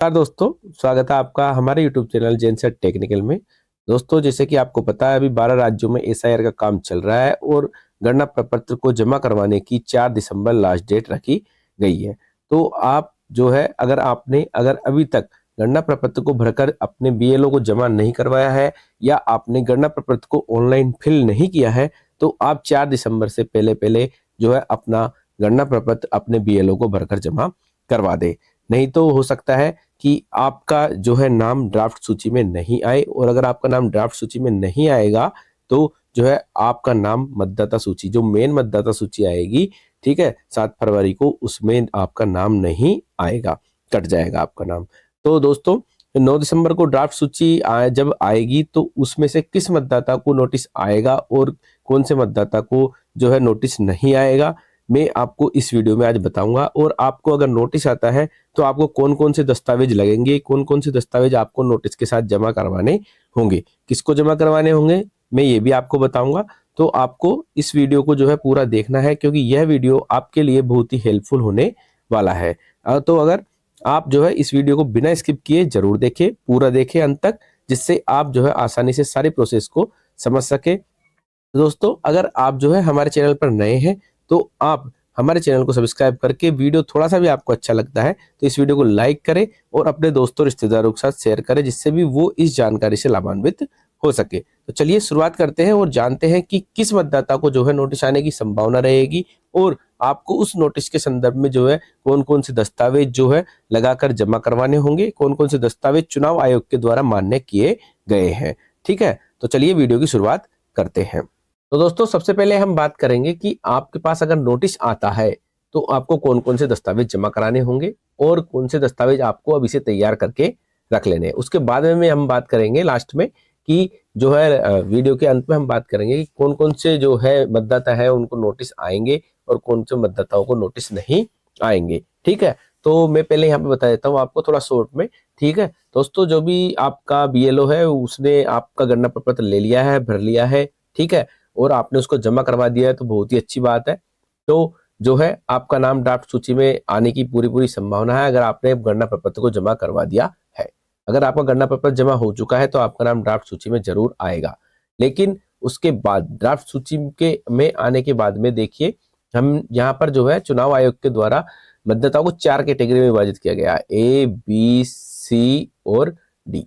नमस्कार दोस्तों, स्वागत है आपका हमारे YouTube चैनल जेनसेट टेक्निकल में। दोस्तों, जैसे कि आपको पता है, अभी 12 राज्यों में एसआईआर का काम चल रहा है और गणना प्रपत्र को जमा करवाने की 4 दिसंबर लास्ट डेट रखी गई है। तो आप जो है, अगर अभी तक गणना प्रपत्र को भरकर अपने बीएलओ को जमा नहीं करवाया है या आपने गणना प्रपत्र को ऑनलाइन फिल नहीं किया है, तो आप 4 दिसंबर से पहले पहले जो है अपना गणना प्रपत्र अपने बीएलओ को भरकर जमा करवा दे। नहीं तो हो सकता है कि आपका जो है नाम ड्राफ्ट सूची में नहीं आए, और अगर आपका नाम ड्राफ्ट सूची में नहीं आएगा तो जो है आपका नाम मतदाता सूची, जो मेन मतदाता सूची आएगी, ठीक है, 7 फरवरी को, उसमें आपका नाम नहीं आएगा, कट जाएगा आपका नाम। तो दोस्तों, 9 दिसंबर को ड्राफ्ट सूची जब आएगी तो उसमें से किस मतदाता को नोटिस आएगा और कौन से मतदाता को जो है नोटिस नहीं आएगा, मैं आपको इस वीडियो में आज बताऊंगा। और आपको अगर नोटिस आता है तो आपको कौन कौन से दस्तावेज लगेंगे, कौन कौन से दस्तावेज आपको नोटिस के साथ जमा करवाने होंगे, किसको जमा करवाने होंगे, मैं ये भी आपको बताऊंगा। तो आपको इस वीडियो को जो है पूरा देखना है, क्योंकि यह वीडियो आपके लिए बहुत ही हेल्पफुल होने वाला है। तो अगर आप जो है इस वीडियो को बिना स्किप किए जरूर देखें, पूरा देखें अंत तक, जिससे आप जो है आसानी से सारी प्रोसेस को समझ सके। दोस्तों, अगर आप जो है हमारे चैनल पर नए हैं तो आप हमारे चैनल को सब्सक्राइब करके, वीडियो थोड़ा सा भी आपको अच्छा लगता है तो इस वीडियो को लाइक करें और अपने दोस्तों रिश्तेदारों के साथ शेयर करें, जिससे भी वो इस जानकारी से लाभान्वित हो सके। तो चलिए शुरुआत करते हैं और जानते हैं कि किस मतदाता को जो है नोटिस आने की संभावना रहेगी, और आपको उस नोटिस के संदर्भ में जो है कौन कौन से दस्तावेज जो है लगाकर जमा करवाने होंगे, कौन कौन से दस्तावेज चुनाव आयोग के द्वारा मान्य किए गए हैं। ठीक है, तो चलिए वीडियो की शुरुआत करते हैं। तो दोस्तों, सबसे पहले हम बात करेंगे कि आपके पास अगर नोटिस आता है तो आपको कौन कौन से दस्तावेज जमा कराने होंगे और कौन से दस्तावेज आपको अभी से तैयार करके रख लेने हैं। उसके बाद में हम बात करेंगे लास्ट में कि जो है वीडियो के अंत में हम बात करेंगे कि कौन कौन से जो है मतदाता है उनको नोटिस आएंगे और कौन से मतदाताओं को नोटिस नहीं आएंगे। ठीक है, तो मैं पहले यहाँ पे बता देता हूँ आपको थोड़ा शॉर्ट में। ठीक है दोस्तों, जो भी आपका बीएलओ है उसने आपका गणना प्रपत्र ले लिया है, भर लिया है, ठीक है, और आपने उसको जमा करवा दिया है तो बहुत ही अच्छी बात है। तो जो है आपका नाम ड्राफ्ट सूची में आने की पूरी पूरी संभावना है, अगर आपने गणना प्रपत्र को जमा करवा दिया है। अगर आपका गणना प्रपत्र जमा हो चुका है तो आपका नाम ड्राफ्ट सूची में जरूर आएगा। लेकिन उसके बाद ड्राफ्ट सूची के में आने के बाद में देखिए, हम यहाँ पर जो है चुनाव आयोग के द्वारा मतदाताओं को 4 कैटेगरी में विभाजित किया गया है, ए, बी, सी और डी।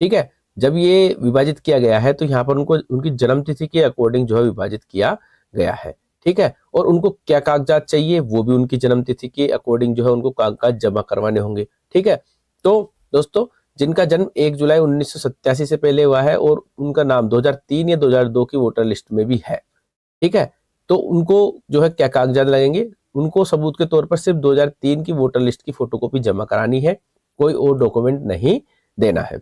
ठीक है, जब ये विभाजित किया गया है तो यहाँ पर उनको उनकी जन्म तिथि के अकॉर्डिंग जो है विभाजित किया गया है। ठीक है, और उनको क्या कागजात चाहिए वो भी उनकी जन्म तिथि के अकॉर्डिंग जो है उनको कागजात जमा करवाने होंगे। ठीक है, तो दोस्तों, जिनका जन्म 1 जुलाई 1987 से पहले हुआ है और उनका नाम 2003 या 2002 की वोटर लिस्ट में भी है, ठीक है, तो उनको जो है क्या कागजात लगेंगे, उनको सबूत के तौर पर सिर्फ 2003 की वोटर लिस्ट की फोटोकॉपी जमा करानी है, कोई और डॉक्यूमेंट नहीं देना है।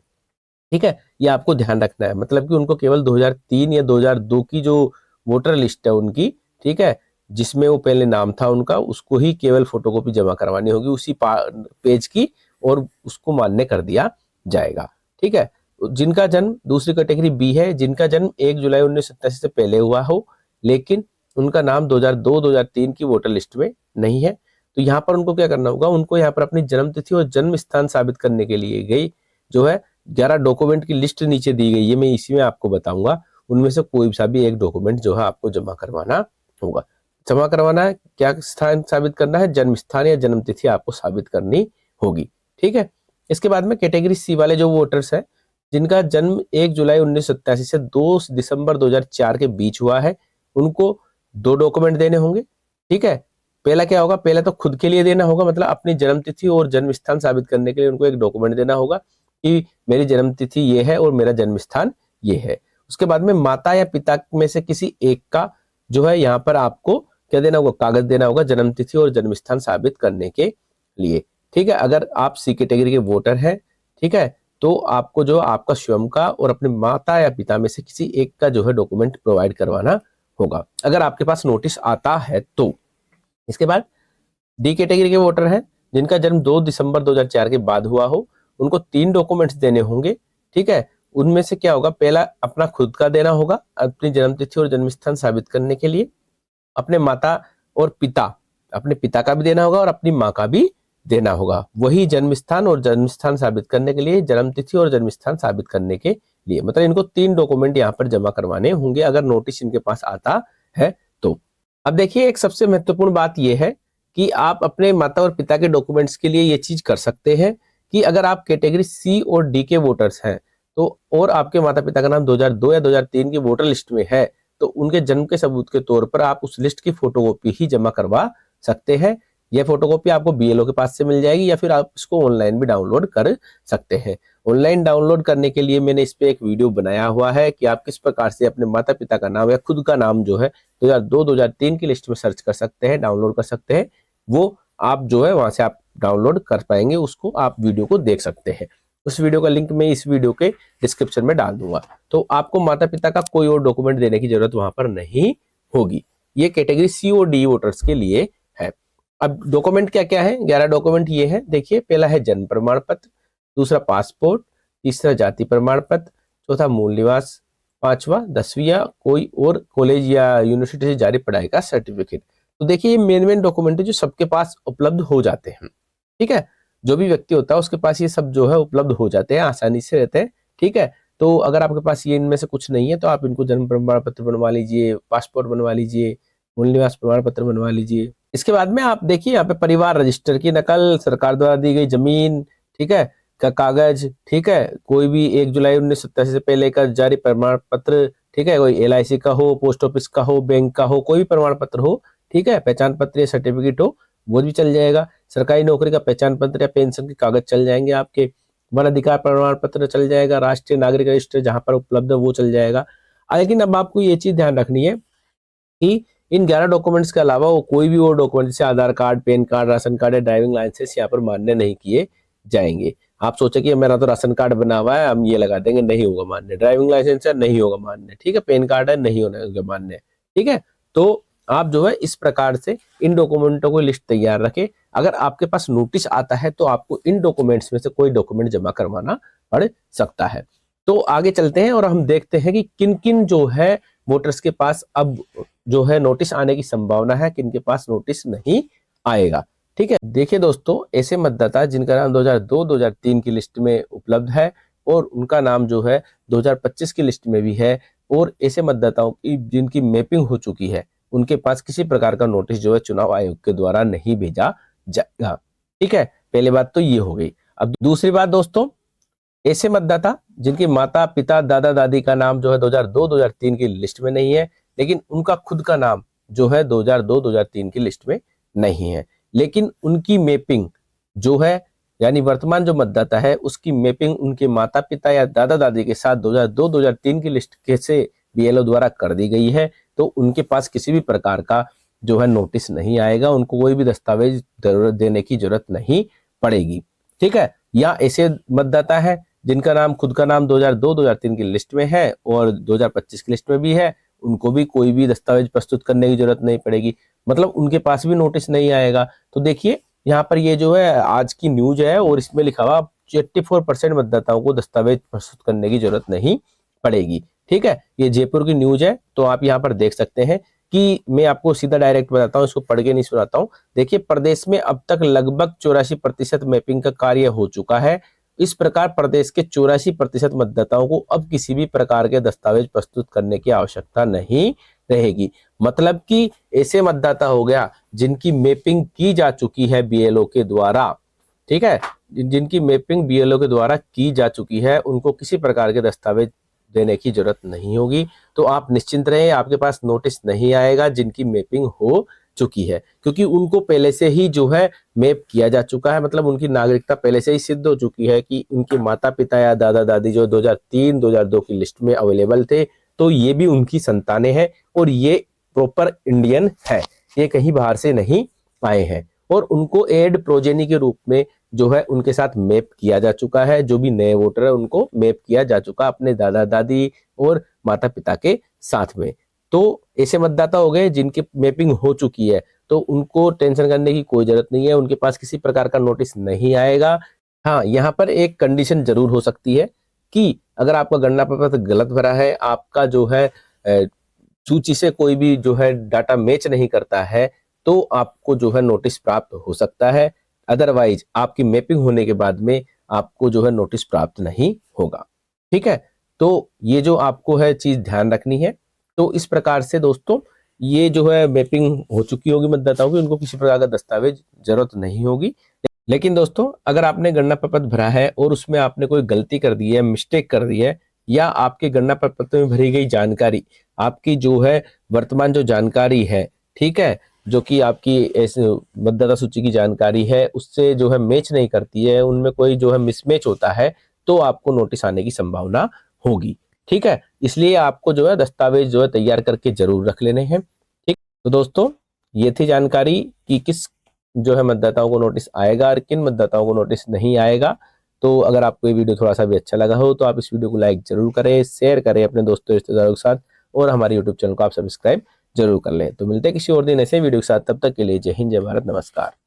ठीक है, ये आपको ध्यान रखना है, मतलब कि उनको केवल 2003 या 2002 की जो वोटर लिस्ट है उनकी, ठीक है, जिसमें वो पहले नाम था उनका, उसको ही केवल फोटोकॉपी जमा करवानी होगी उसी पेज की, और उसको मान्य कर दिया जाएगा। ठीक है, जिनका जन्म दूसरी कैटेगरी बी है, जिनका जन्म 1 जुलाई 1987 से पहले हुआ हो लेकिन उनका नाम 2002-2003 की वोटर लिस्ट में नहीं है, तो यहाँ पर उनको क्या करना होगा, उनको यहाँ पर अपनी जन्म तिथि और जन्म स्थान साबित करने के लिए गई जो है 11 डॉक्यूमेंट की लिस्ट नीचे दी गई है, मैं इसी में आपको बताऊंगा, उनमें से कोई सा भी एक डॉक्यूमेंट जो है आपको जमा करवाना होगा। जमा करवाना है, क्या स्थान साबित करना है, जन्म स्थान या जन्म तिथि आपको साबित करनी होगी। ठीक है, इसके बाद में कैटेगरी सी वाले जो वोटर्स है, जिनका जन्म 1 जुलाई 1987 से 2 दिसंबर 2004 के बीच हुआ है, उनको 2 डॉक्यूमेंट देने होंगे। ठीक है, पहला क्या होगा, पहला तो खुद के लिए देना होगा, मतलब अपनी जन्म तिथि और जन्म स्थान साबित करने के लिए उनको एक डॉक्यूमेंट देना होगा कि मेरी जन्म तिथि ये है और मेरा जन्म स्थान ये है। उसके बाद में माता या पिता में से किसी एक का जो है यहाँ पर आपको क्या देना होगा, कागज देना होगा जन्म तिथि और जन्म स्थान साबित करने के लिए। ठीक है, अगर आप सी कैटेगरी के वोटर हैं, ठीक है, तो आपको जो आपका स्वयं का और अपने माता या पिता में से किसी एक का जो है डॉक्यूमेंट प्रोवाइड करवाना होगा, अगर आपके पास नोटिस आता है तो। इसके बाद डी कैटेगरी के वोटर हैं, जिनका जन्म 2 दिसंबर 2004 के बाद हुआ हो, उनको 3 डॉक्यूमेंट्स देने होंगे। ठीक है, उनमें से क्या होगा, पहला अपना खुद का देना होगा अपनी जन्म तिथि और जन्म स्थान साबित करने के लिए, अपने माता और पिता, अपने पिता का भी देना होगा और अपनी माँ का भी देना होगा। वही जन्म स्थान और जन्म स्थान साबित करने के लिए, जन्म तिथि और जन्म स्थान साबित करने के लिए, मतलब इनको 3 डॉक्यूमेंट यहाँ पर जमा करवाने होंगे अगर नोटिस इनके पास आता है तो। अब देखिए एक सबसे महत्वपूर्ण बात यह है कि आप अपने माता और पिता के डॉक्यूमेंट्स के लिए ये चीज कर सकते हैं कि अगर आप कैटेगरी सी और डी के वोटर्स हैं तो और आपके माता पिता का नाम 2002 या 2003 की वोटर लिस्ट में है तो उनके जन्म के सबूत के तौर पर आप उस लिस्ट की फोटोकॉपी ही जमा करवा सकते हैं। यह फोटोकॉपी आपको बीएलओ के पास से मिल जाएगी या फिर आप इसको ऑनलाइन भी डाउनलोड कर सकते हैं। ऑनलाइन डाउनलोड करने के लिए मैंने इस पे एक वीडियो बनाया हुआ है कि आप किस प्रकार से अपने माता पिता का नाम या खुद का नाम जो है 2002-2003 की लिस्ट में सर्च कर सकते हैं, डाउनलोड कर सकते हैं। वो आप जो है वहां से आप डाउनलोड कर पाएंगे, उसको आप वीडियो को देख सकते हैं। उस वीडियो का लिंक मैं इस वीडियो के डिस्क्रिप्शन में डाल दूंगा। तो आपको माता पिता का कोई और डॉक्यूमेंट देने की जरूरत वहां पर नहीं होगी। ये कैटेगरी सी और डी वोटर्स के लिए है। अब डॉक्यूमेंट क्या क्या है? 11 डॉक्यूमेंट ये है। देखिए पहला है जन्म प्रमाण पत्र, दूसरा पासपोर्ट, तीसरा जाति प्रमाण पत्र, चौथा मूल निवास, पांचवा 10वीं या कोई और कॉलेज या यूनिवर्सिटी से जारी पढ़ाई का सर्टिफिकेट। तो देखिए ये मेन डॉक्यूमेंट है जो सबके पास उपलब्ध हो जाते हैं। ठीक है, जो भी व्यक्ति होता है उसके पास ये सब जो है उपलब्ध हो जाते हैं, आसानी से रहते हैं। ठीक है, तो अगर आपके पास ये इनमें से कुछ नहीं है तो आप इनको जन्म प्रमाण पत्र बनवा लीजिए, पासपोर्ट बनवा लीजिए, मूल निवास प्रमाण पत्र बनवा लीजिए। इसके बाद में आप देखिए यहाँ पे परिवार रजिस्टर की नकल, सरकार द्वारा दी गई जमीन, ठीक है, का कागज, ठीक है, कोई भी 1 जुलाई 1987 से पहले का जारी प्रमाण पत्र, ठीक है, कोई एलआईसी का हो, पोस्ट ऑफिस का हो, बैंक का हो, कोई भी प्रमाण पत्र हो, ठीक है, पहचान पत्र या सर्टिफिकेट हो वो भी चल जाएगा। सरकारी नौकरी का पहचान पत्र या पेंशन के कागज चल जाएंगे आपके, वन अधिकार प्रमाण पत्र चल जाएगा, राष्ट्रीय नागरिक रजिस्टर जहां पर उपलब्ध है वो चल जाएगा। लेकिन अब आपको ये चीज ध्यान रखनी है कि इन 11 डॉक्यूमेंट्स के अलावा वो कोई भी और डॉक्यूमेंट जैसे Aadhaar card, PAN card, ration card या ड्राइविंग लाइसेंस यहाँ पर मान्य नहीं किए जाएंगे। आप सोचे कि मेरा तो राशन कार्ड बना हुआ है हम ये लगा देंगे, नहीं होगा मान्य। ड्राइविंग लाइसेंस है नहीं होगा मान्य, ठीक है, पैन कार्ड है नहीं होगा मान्य। ठीक है, तो आप जो है इस प्रकार से इन डॉक्यूमेंटों को लिस्ट तैयार रखें। अगर आपके पास नोटिस आता है तो आपको इन डॉक्यूमेंट्स में से कोई डॉक्यूमेंट जमा करवाना पड़ सकता है। तो आगे चलते हैं और हम देखते हैं कि किन किन जो है वोटर्स के पास अब जो है नोटिस आने की संभावना है, किन के पास नोटिस नहीं आएगा। ठीक है, देखिए दोस्तों, ऐसे मतदाता जिनका नाम 2002-2003 की लिस्ट में उपलब्ध है और उनका नाम जो है 2025 की लिस्ट में भी है और ऐसे मतदाताओं की जिनकी मैपिंग हो चुकी है उनके पास किसी प्रकार का नोटिस जो है चुनाव आयोग के द्वारा नहीं भेजा जाएगा। ठीक है, पहले बात तो ये हो गई। अब दूसरी बात दोस्तों, ऐसे मतदाता जिनके माता पिता दादा दादी का नाम जो है 2002-2003 की लिस्ट में नहीं है लेकिन उनका खुद का नाम जो है 2002-2003 की लिस्ट में नहीं है, लेकिन उनकी मैपिंग जो है यानी वर्तमान जो मतदाता है उसकी मैपिंग उनके माता पिता या दादा दादी के साथ 2002-2003 की लिस्ट के से बीएलओ द्वारा कर दी गई है, तो उनके पास किसी भी प्रकार का जो है नोटिस नहीं आएगा, उनको कोई भी दस्तावेज देने की जरूरत नहीं पड़ेगी। ठीक है, या ऐसे मतदाता है जिनका नाम खुद का नाम 2002-2003 की लिस्ट में है और 2025 की लिस्ट में भी है, उनको भी कोई भी दस्तावेज प्रस्तुत करने की जरूरत नहीं पड़ेगी, मतलब उनके पास भी नोटिस नहीं आएगा। तो देखिए यहाँ पर ये जो है आज की न्यूज है और इसमें लिखा हुआ 84% मतदाताओं को दस्तावेज प्रस्तुत करने की जरूरत नहीं पड़ेगी। ठीक है, ये जयपुर की न्यूज है, तो आप यहाँ पर देख सकते हैं कि मैं आपको सीधा डायरेक्ट बताता हूँ, इसको पढ़ के नहीं सुनाता हूँ। देखिए, प्रदेश में अब तक लगभग 84% मैपिंग का कार्य हो चुका है। इस प्रकार प्रदेश के 84% मतदाताओं को अब किसी भी प्रकार के दस्तावेज प्रस्तुत करने की आवश्यकता नहीं रहेगी। मतलब कि ऐसे मतदाता हो गया जिनकी मैपिंग की जा चुकी है बीएलओ के द्वारा। ठीक है, जिनकी मैपिंग बीएलओ के द्वारा की जा चुकी है उनको किसी प्रकार के दस्तावेज देने की जरूरत नहीं होगी। तो आप निश्चिंत रहें, आपके पास नोटिस नहीं आएगा जिनकी मैपिंग हो चुकी है, क्योंकि उनको पहले से ही जो है मैप किया जा चुका है, मतलब उनकी नागरिकता पहले से ही सिद्ध हो चुकी है कि उनके माता पिता या दादा दादी जो 2003-2002 की लिस्ट में अवेलेबल थे, तो ये भी उनकी संतानें हैं और ये प्रॉपर इंडियन है, ये कहीं बाहर से नहीं आए हैं और उनको एड प्रोजेनी के रूप में जो है उनके साथ मैप किया जा चुका है। जो भी नए वोटर है उनको मैप किया जा चुका अपने दादा दादी और माता पिता के साथ में। तो ऐसे मतदाता हो गए जिनकी मैपिंग हो चुकी है, तो उनको टेंशन करने की कोई जरूरत नहीं है, उनके पास किसी प्रकार का नोटिस नहीं आएगा। हाँ, यहाँ पर एक कंडीशन जरूर हो सकती है कि अगर आपका गणना पत्र गलत भरा है, आपका जो है सूची से कोई भी जो है डाटा मैच नहीं करता है, तो आपको जो है नोटिस प्राप्त हो सकता है। अदरवाइज आपकी मैपिंग होने के बाद में आपको जो है नोटिस प्राप्त नहीं होगा। ठीक है, तो ये जो आपको है चीज ध्यान रखनी है। तो इस प्रकार से दोस्तों ये जो है मैपिंग हो चुकी होगी मतदाताओं की, उनको किसी प्रकार का दस्तावेज जरूरत नहीं होगी। लेकिन दोस्तों अगर आपने गणना प्रपत्र भरा है और उसमें आपने कोई गलती कर दी है, मिस्टेक कर दी है, या आपके गणना प्रपत्र में भरी गई जानकारी आपकी जो है वर्तमान जो जानकारी है, ठीक है, जो कि आपकी मतदाता सूची की जानकारी है उससे जो है मैच नहीं करती है, उनमें कोई जो है मिसमैच होता है, तो आपको नोटिस आने की संभावना होगी। ठीक है, इसलिए आपको जो है दस्तावेज जो है तैयार करके जरूर रख लेने हैं। ठीक, तो दोस्तों ये थी जानकारी कि किस जो है मतदाताओं को नोटिस आएगा और किन मतदाताओं को नोटिस नहीं आएगा। तो अगर आपको ये वीडियो थोड़ा सा भी अच्छा लगा हो तो आप इस वीडियो को लाइक जरूर करें, शेयर करें अपने दोस्तों रिश्तेदारों के साथ, और हमारे यूट्यूब चैनल को आप सब्सक्राइब जरूर कर लें। तो मिलते हैं किसी और दिन ऐसे वीडियो के साथ, तब तक के लिए जय हिंद, जय भारत, नमस्कार।